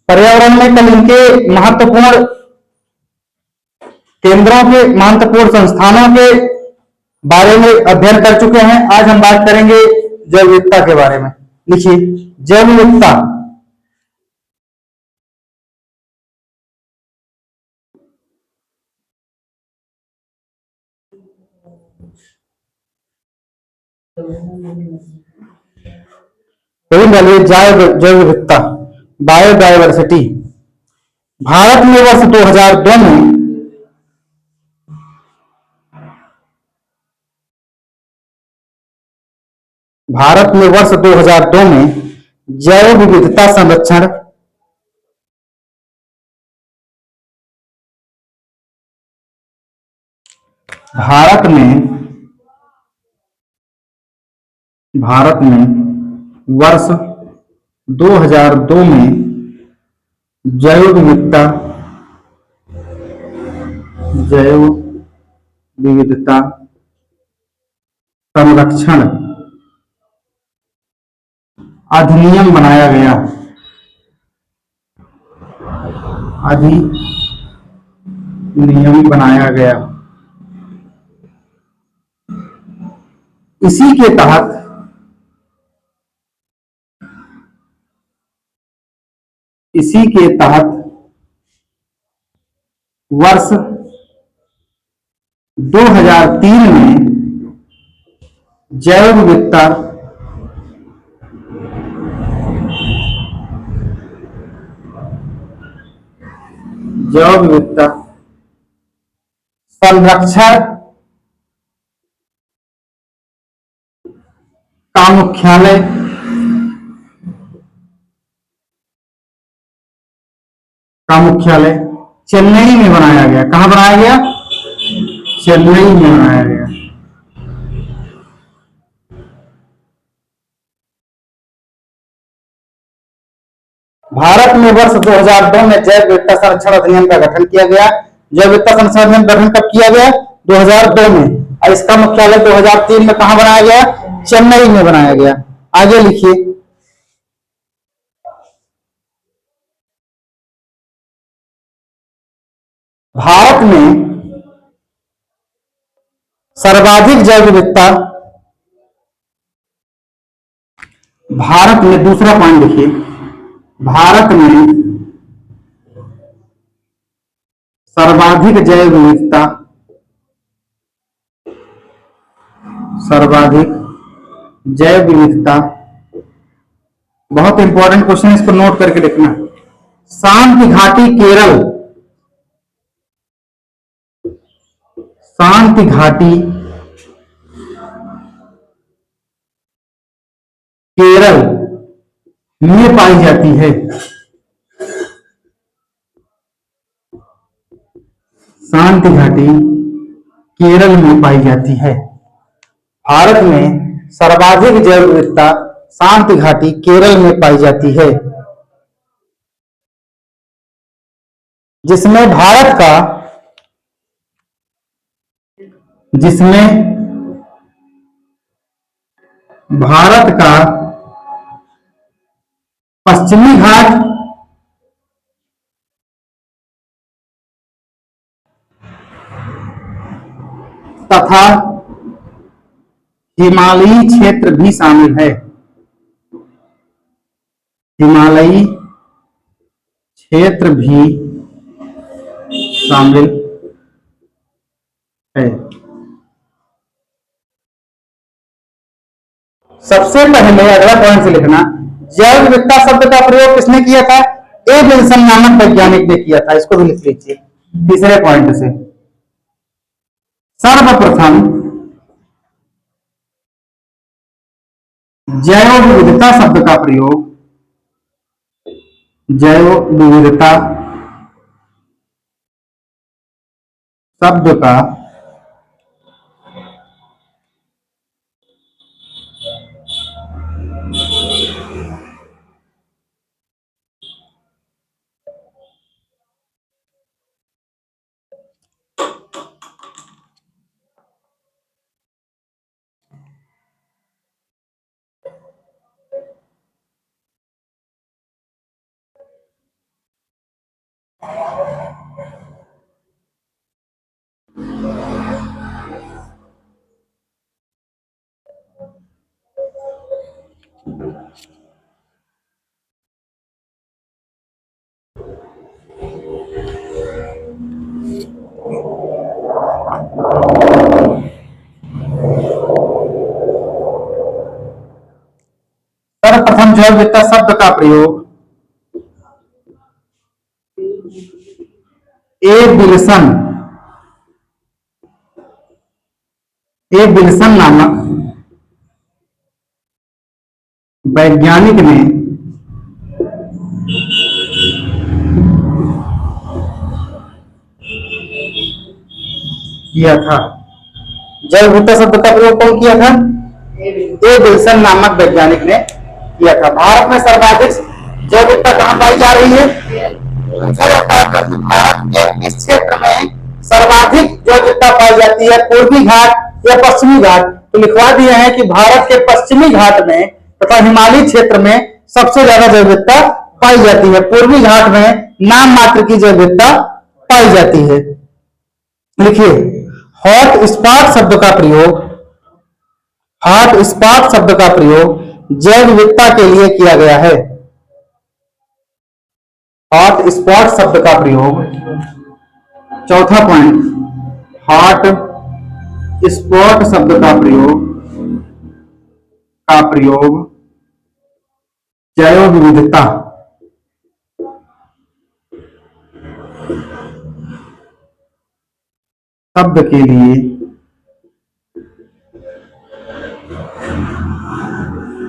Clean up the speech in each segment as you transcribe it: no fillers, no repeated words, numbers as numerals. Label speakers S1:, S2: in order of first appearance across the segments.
S1: पर्यावरण में कल इनके महत्वपूर्ण केंद्रों के महत्वपूर्ण संस्थानों के बारे में अध्ययन कर चुके हैं। आज हम बात करेंगे जैव विविधता के बारे में। लिखिए, जैव विविधता जैव विविधता, बायोडायवर्सिटी। भारत में वर्ष 2002 में जैव विविधता संरक्षण भारत में वर्ष 2002 में जैव विविधता संरक्षण अधिनियम बनाया गया। इसी के तहत वर्ष 2003 में जैव विविधता संरक्षण का मुख्यालय चेन्नई में बनाया गया। कहां बनाया गया? चेन्नई में बनाया गया। भारत में वर्ष 2002 में जैव विविधता संरक्षण अधिनियम का गठन किया गया। जैव विविधता संरक्षण अधिनियम गठन कब किया गया? 2002 में। और इसका मुख्यालय 2003 में कहां बनाया गया? चेन्नई में बनाया गया। आगे लिखिए, भारत में सर्वाधिक जैव विविधता, भारत में, दूसरा पॉइंट लिखिए, भारत में सर्वाधिक जैव विविधता, बहुत इंपॉर्टेंट क्वेश्चन, इसको नोट करके लिखना। शांति घाटी केरल, शांति घाटी केरल में पाई जाती है। शांति घाटी केरल में पाई जाती है। भारत में सर्वाधिक जैव विविधता शांति घाटी केरल में पाई जाती है, जिसमें भारत का पश्चिमी घाट तथा हिमालयी क्षेत्र भी शामिल है। हिमालयी क्षेत्र भी शामिल है। सबसे पहले अगला पॉइंट से लिखना, जैव विविधता शब्द का प्रयोग किसने किया था? ए विल्सन नामक वैज्ञानिक ने किया था। इसको भी लिख लीजिए तीसरे पॉइंट से। सर्वप्रथम जैव विविधता शब्द का प्रयोग, जैव विविधता शब्द का सर्वप्रथम जैव विविधता शब्द का प्रयोग ए विल्सन नामक वैज्ञानिक ने किया था। जैव विविधता शब्द का प्रयोग कौन किया था? ए विल्सन नामक वैज्ञानिक ने किया था। भारत में सर्वाधिक जैव विविधता कहाँ पाई जा रही है? भारत के इस क्षेत्र में सर्वाधिक जैव विविधता पाई जाती है पूर्वी घाट या पश्चिमी घाट। तो लिखवा दिए हैं कि भारत के पश्चिमी घाट में तथा हिमालयी क्षेत्र में सबसे ज्यादा जैव विविधता पाई जाती है। पूर्वी घाट में नाम मात्र की जैव विविधता पाई जाती है। लिखिए, हॉट स्पॉट शब्द का प्रयोग जैव विविधता के लिए किया गया है। हॉट स्पॉट शब्द का प्रयोग, चौथा पॉइंट, हॉट स्पॉट शब्द का प्रयोग जैव विविधता शब्द के लिए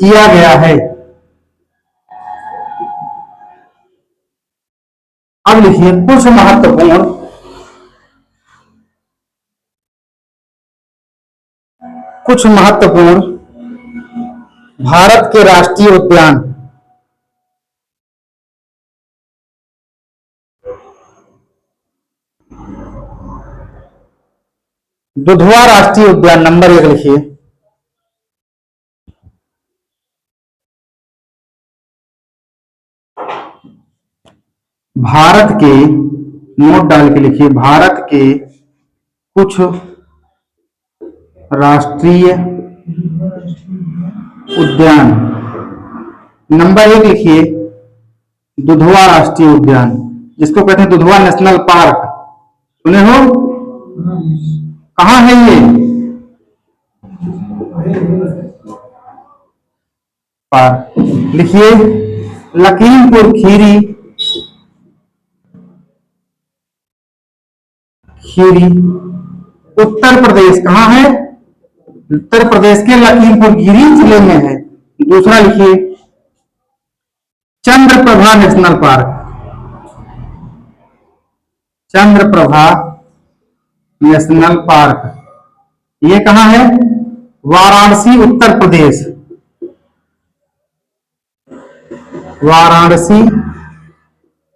S1: किया गया है। अब लिखिए कुछ महत्वपूर्ण भारत के राष्ट्रीय उद्यान। दुधवा राष्ट्रीय उद्यान नंबर 1 लिखिए। भारत के, नोट डाल के लिखिए, भारत के कुछ राष्ट्रीय उद्यान। नंबर 1 लिखिए, दुधवा राष्ट्रीय उद्यान, जिसको कहते हैं दुधवा नेशनल पार्क। सुने हो? कहाँ है ये पार्क? लिखिए, लखीमपुर खीरी उत्तर प्रदेश। कहाँ है? उत्तर प्रदेश के लखीमपुर खीरी जिले में है। दूसरा लिखिए, Chandraprabha national park. Chandraprabha national park, ये कहाँ है? वाराणसी उत्तर प्रदेश। वाराणसी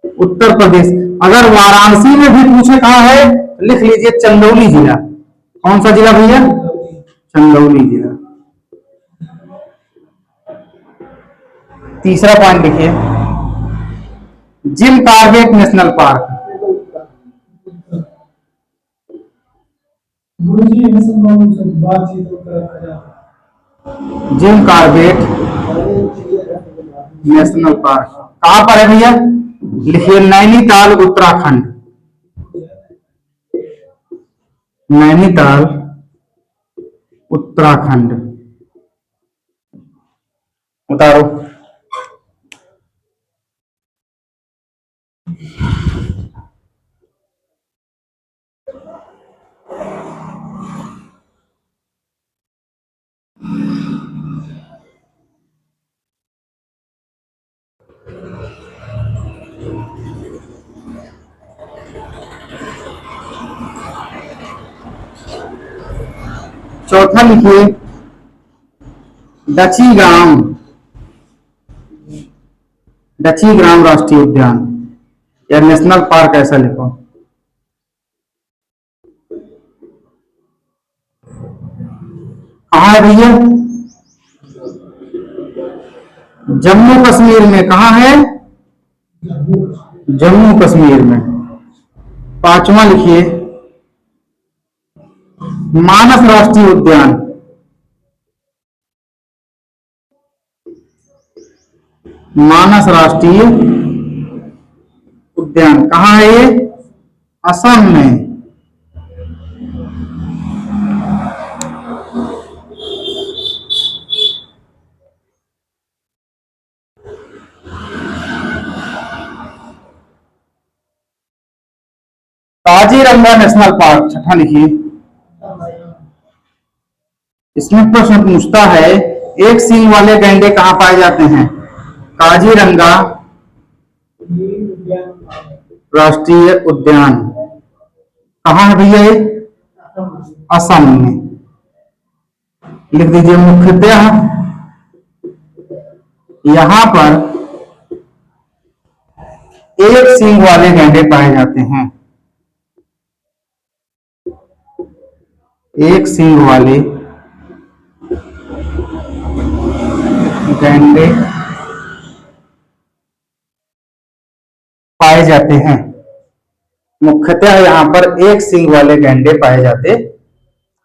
S1: उत्तर प्रदेश। अगर वाराणसी में भी पूछे कहाँ है, लिख लीजिए चंदौली जिला। कौन सा जिला भैया? चंदौली जिला। तीसरा पॉइंट लिखिए, Jim Corbett national park. Jim Corbett national park कहां पर है भैया? लिखिए, नैनीताल उत्तराखंड। नैनीताल उत्तराखंड। उतारो। चौथा लिखिए, डची ग्राम राष्ट्रीय उद्यान या नेशनल पार्क, ऐसा लिखो। कहाँ है भैया? जम्मू कश्मीर में। कहाँ है? जम्मू कश्मीर में। पांचवा लिखिए, मानस राष्ट्रीय उद्यान। मानस राष्ट्रीय उद्यान कहाँ है ये? असम में। काजीरंगा नेशनल पार्क, छठा लिखिए। इसमें प्रश्न पूछता है एक सींग वाले गैंडे कहाँ पाए जाते हैं? काजीरंगा राष्ट्रीय उद्यान कहाँ है भैया ये? असम में। लिख दीजिए मुख्यतः यहां पर एक सींग वाले गैंडे पाए जाते हैं। एक सींग वाले गैंडे पाए जाते हैं। मुख्यतः यहां पर एक सींग वाले गैंडे पाए जाते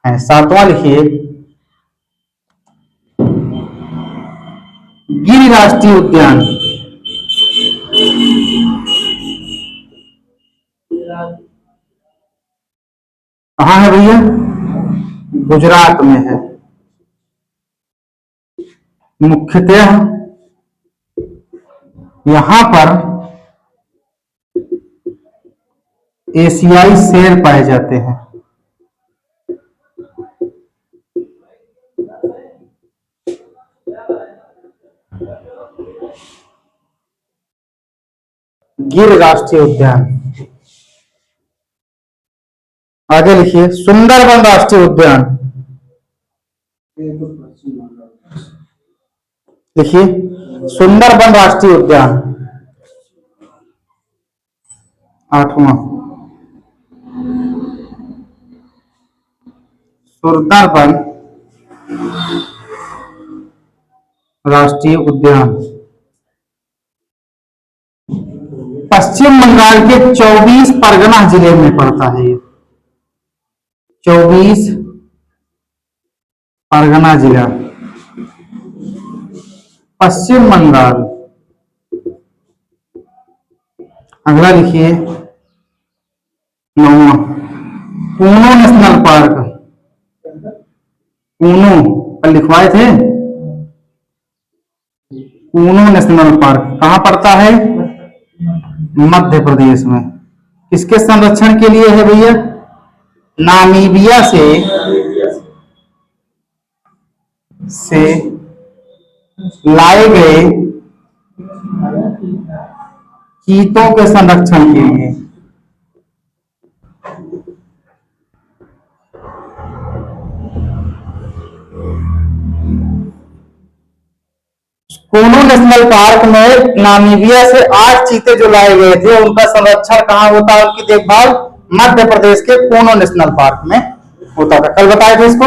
S1: हैं। सातवां लिखिए गिर राष्ट्रीय उद्यान कहाँ है भैया? गुजरात में है। मुख्यतः यहां पर एशियाई शेर पाए जाते हैं। गिर राष्ट्रीय उद्यान। आगे लिखिए सुंदरबन राष्ट्रीय उद्यान। लिखिए सुंदरबन राष्ट्रीय उद्यान। आठवां सुंदरबन राष्ट्रीय उद्यान पश्चिम बंगाल के 24 परगना जिले में पड़ता है। 24 परगना जिला पश्चिम बंगाल। अगला लिखिए नौवां कूनो नेशनल पार्क। कूनो कल लिखवाए थे। कूनो नेशनल पार्क कहां पड़ता है? मध्य प्रदेश में। किसके संरक्षण के लिए है भैया? नामीबिया से लाए गए चीतों के संरक्षण के लिए। कूनो नेशनल पार्क में नामीबिया से 8 चीते जो लाए गए थे उनका संरक्षण कहाँ होता है? उनकी देखभाल मध्य प्रदेश के कूनो नेशनल पार्क में होता था। कल बताए थे इसको।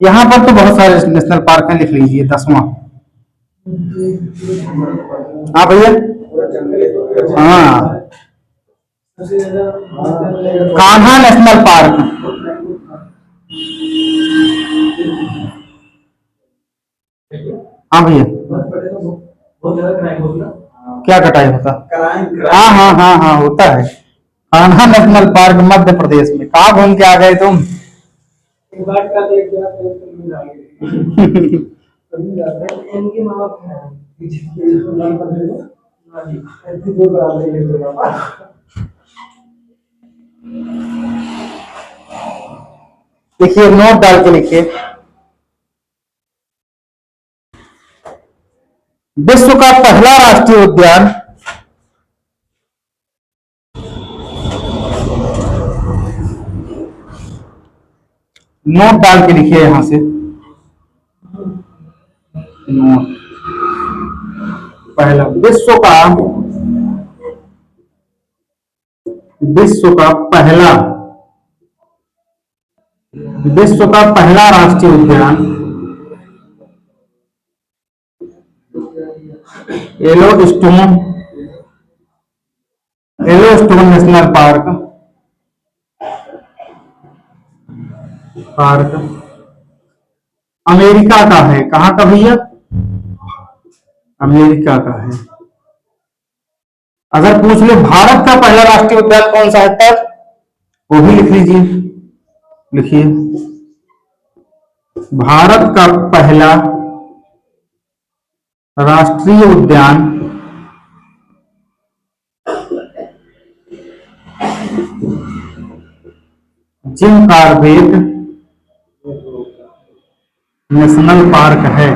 S1: यहां पर तो बहुत सारे नेशनल पार्क हैं, लिख लीजिए 10वां। हाँ भैया हाँ कान्हा नेशनल पार्क। हाँ भैया क्या कटाई होता? हाँ हाँ हाँ हाँ होता है। कान्हा नेशनल पार्क मध्य प्रदेश में। कहाँ घूम के आ गए तुम? देखिए नोट डाल के लिखिए विश्व का पहला राष्ट्रीय उद्यान नोट डाल के लिखिए यहां से नोट पहला विश्व का पहला राष्ट्रीय उद्यान येलोस्टोन नेशनल पार्क अमेरिका का है। कहाँ का भैया? अमेरिका का है। अगर पूछ ले भारत का पहला राष्ट्रीय उद्यान कौन सा है तब वो भी लिख लीजिए। लिखिए भारत का पहला राष्ट्रीय उद्यान जिम कॉर्बेट नेशनल पार्क है।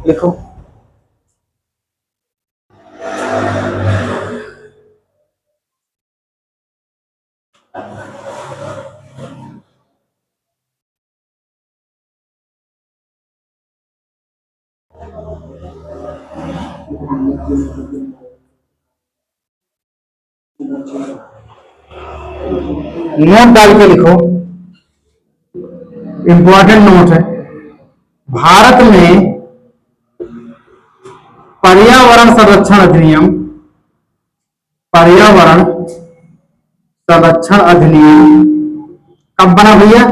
S1: लिखो। नोट डाल के लिखो, इंपॉर्टेंट नोट है। भारत में पर्यावरण संरक्षण अधिनियम, पर्यावरण संरक्षण अधिनियम कब बना भैया?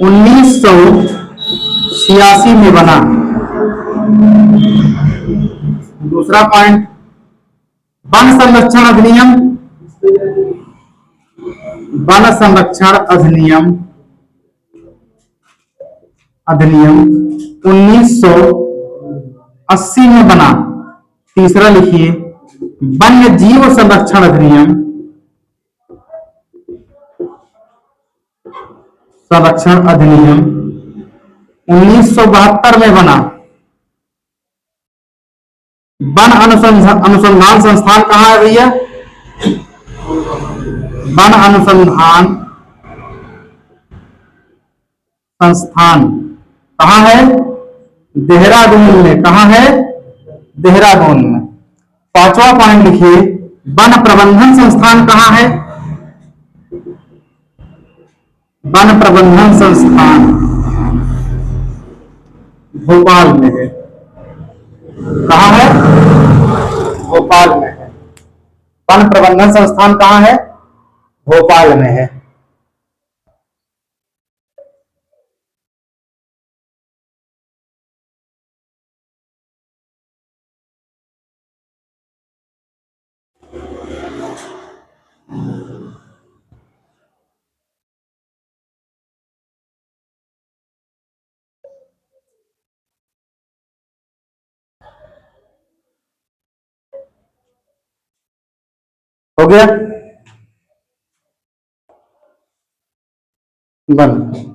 S1: 1986 में बना। दूसरा पॉइंट, वन संरक्षण अधिनियम, वन संरक्षण अधिनियम अधिनियम 1980 में बना। तीसरा लिखिए, वन्य जीव संरक्षण अधिनियम, संरक्षण अधिनियम 1972 में बना। वन अनुसंधान संस्थान कहाँ है भैया? वन अनुसंधान संस्थान कहाँ है? देहरादून में। कहाँ है? देहरादून में। पांचवा पॉइंट लिखिए, वन प्रबंधन संस्थान कहाँ है? वन प्रबंधन संस्थान भोपाल में है। कहाँ है? भोपाल में है। वन प्रबंधन संस्थान कहाँ है? भोपाल में है। हो गया? वन